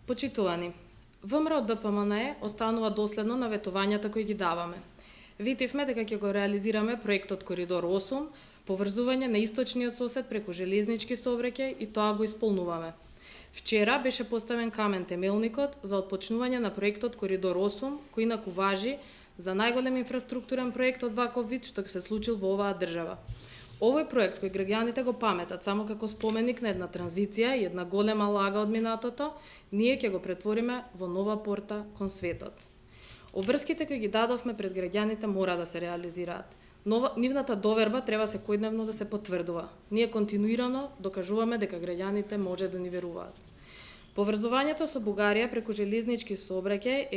Почитувани, ВМРО ДПМНЕ останува доследно на ветувањата кои ги даваме. Ветивме дека ќе го реализираме проектот Коридор 8, поврзување на источниот сосед преку железнички сообраќај и тоа го исполнуваме. Вчера беше поставен камен темелникот за отпочнување на проектот Коридор 8, кој инаку важи за најголем инфраструктурен проект од ваков вид што се случил во оваа држава. Овој проект кој граѓаните го паметат само како споменик на една транзиција и една голема лага од минатото, ние ќе го претвориме во нова порта кон светот. Обврските кои ги дадовме пред граѓаните мора да се реализираат. Нивната доверба треба секојдневно да се потврдува. Ние континуирано докажуваме дека граѓаните може да ни веруваат. Поврзувањето со Бугарија преку железнички сообраќај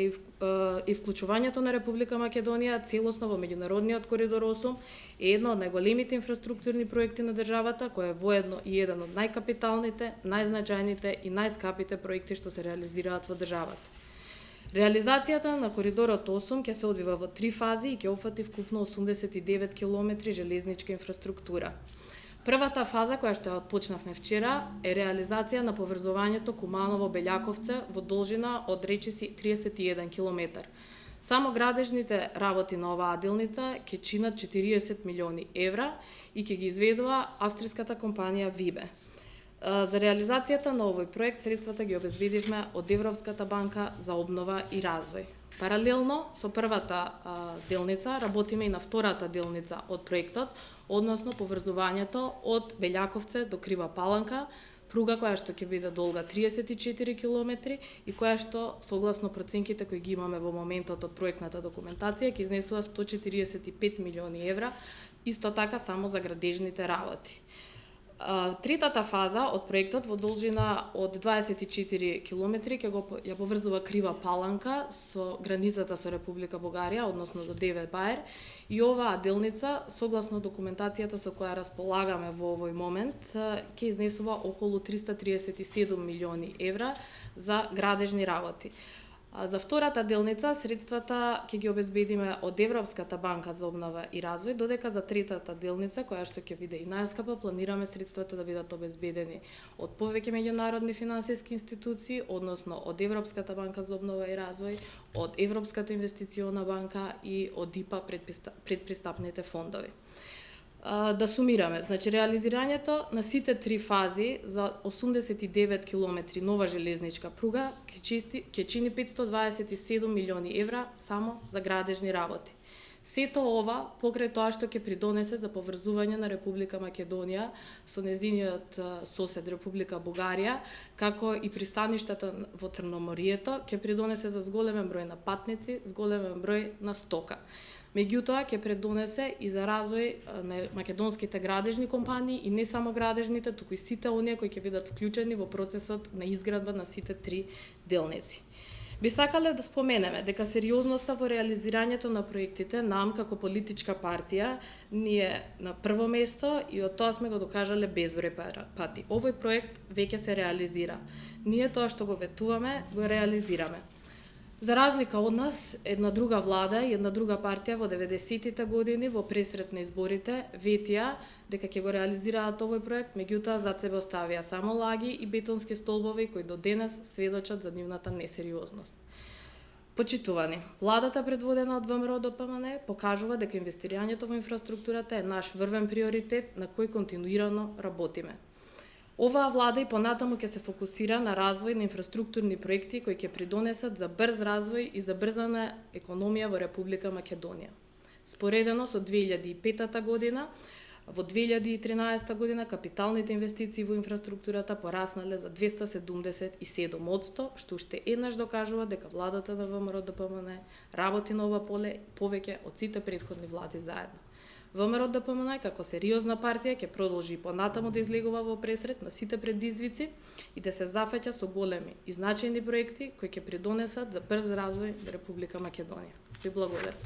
и вклучувањето на Република Македонија целосно во меѓународниот Коридор 8 е едно од најголемите инфраструктурни проекти на државата, кој е воедно и еден од најкапиталните, најзначајните и најскапите проекти што се реализираат во државата. Реализацијата на Коридорот 8 ќе се одвива во 3 фази и ќе опфати вкупно 89 километри железничка инфраструктура. Првата фаза, која што ја отпочнавме вчера, е реализација на поврзувањето Куманово-Белјаковце во должина од речиси 31 километар. Само градежните работи на оваа делница ќе чинат 40 милиони евра и ќе ги изведува австриската компанија Вибе. За реализацијата на овој проект средствата ги обезбедивме од Европската банка за обнова и развој. Паралелно со првата делница работиме и на втората делница од проектот, односно поврзувањето од Белјаковце до Крива Паланка, пруга која што ќе биде долга 34 километри и која што согласно проценките кои ги имаме во моментот од проектната документација ќе изнесува 145 милиони евра, исто така само за градежните работи. Третата фаза од проектот во должина од 24 километри ќе ја поврзува Крива Паланка со границата со Република Бугарија, односно до Девет Баер, и оваа делница, согласно документацијата со која располагаме во овој момент, ќе изнесува околу 337 милиони евра за градежни работи. За втората делница средствата ќе ги обезбедиме од Европската банка за обнова и развој, додека за третата делница, која што ќе биде и најскапа, планираме средствата да бидат обезбедени од повеќе меѓународни финансиски институции, односно од Европската банка за обнова и развој, од Европската инвестициона банка и од ИПА предпристапните фондови. Да сумираме, значи реализирањето на сите 3 фази за 89 километри нова железничка пруга ќе чини 527 милиони евра само за градежни работи. Сето ова покрај тоа што ќе придонесе за поврзување на Република Македонија со нејзиниот сосед Република Бугарија, како и пристаништата во Црноморието, ќе придонесе за зголемен број на патници, зголемен број на стока. Меѓутоа ќе предонесе и за развој на македонските градежни компании и не само градежните, туку и сите оние кои ќе бидат вклучени во процесот на изградба на сите 3 делници. Би сакале да споменеме дека сериозноста во реализирањето на проектите нам како политичка партија ни е на прво место и од тоа сме го докажале безброј пати. Овој проект веќе се реализира. Ние тоа што го ветуваме, го реализираме. За разлика од нас, една друга влада и една друга партија во 90-тите години во пресрет на изборите ветија дека ќе го реализираат овој проект, меѓутоа зад себе оставија само лаги и бетонски столбови кои до денес сведочат за нивната несериозност. Почитувани, владата предводена од ВМРО ДПМНЕ покажува дека инвестирањето во инфраструктурата е наш врвен приоритет на кој континуирано работиме. Оваа влада и понатаму ќе се фокусира на развој на инфраструктурни проекти кои ќе придонесат за брз развој и забрзана економија во Република Македонија. Споредено со 2005 година, во 2013 година капиталните инвестиции во инфраструктурата пораснале за 277%, што уште еднаш докажува дека владата на ВМРО ДПМНЕ работи на ова поле повеќе од сите претходни влади заедно. ВМРО ДПМНЕ како сериозна партија ќе продолжи понатаму да излегува во пресрет на сите предизвици и да се зафаќа со големи и значајни проекти кои ќе придонесат за брз развој на Република Македонија. Ви благодарам.